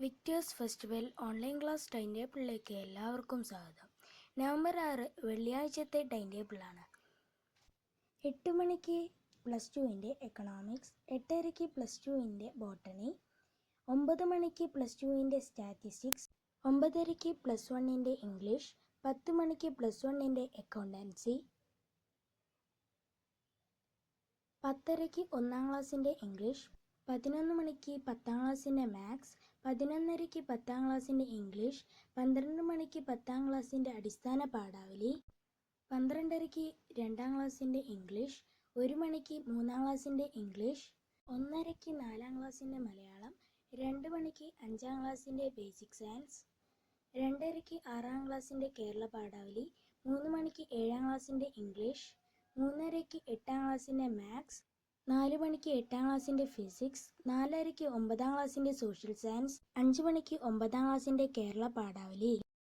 Victers festival online class time ടേബിളിലേക്ക് എല്ലാവർക്കും സ്വാഗതം. November 6 വെള്ളിയാഴ്ചത്തെ time ടേബിളാണ്. 8 മണിക്ക് +2 എക്കണോമിക്സ്, 8:30 +2 ബോട്ടണി, 9 മണിക്ക് +2 സ്റ്റാറ്റിസ്റ്റിക്സ്, 9:30 +1 ഇംഗ്ലീഷ്, 10 മണിക്ക് +1 അക്കൗണ്ടൻസി, 10:30 1-ാം ക്ലാസ്സിൻ്റെ ഇംഗ്ലീഷ്, 11 മണിക്ക് 10-ാം ക്ലാസ്സിൻ്റെ മാത്സ്, 11:30 10-ാം ക്ലാസ്സിൻ്റെ ഇംഗ്ലീഷ്, 12 മണിക്ക് 10-ാം ക്ലാസ്സിൻ്റെ അടിസ്ഥാന പാഠാവലി, 12:30 2-ാം ക്ലാസ്സിൻ്റെ ഇംഗ്ലീഷ്, 1 മണിക്ക് 3-ാം ക്ലാസ്സിൻ്റെ ഇംഗ്ലീഷ്, 1:30 4-ാം ക്ലാസ്സിൻ്റെ മലയാളം, 2 മണിക്ക് 5-ാം ക്ലാസ്സിൻ്റെ ബേസിക് സയൻസ്, 2:30 6-ാം ക്ലാസ്സിൻ്റെ കേരള പാഠാവലി, 3 മണിക്ക് 7-ാം ക്ലാസ്സിൻ്റെ ഇംഗ്ലീഷ്, 3:30 8-ാം ക്ലാസ്സിൻ്റെ മാത്സ്, 4 മണിക്ക് 8-ാം ക്ലാസ്സിൻ്റെ ഫിസിക്സ്, 4:30 9-ാം ക്ലാസ്സിൻ്റെ സോഷ്യൽ സയൻസ്, 5 മണിക്ക് 9-ാം ക്ലാസ്സിൻ്റെ കേരള പാഠാവലി.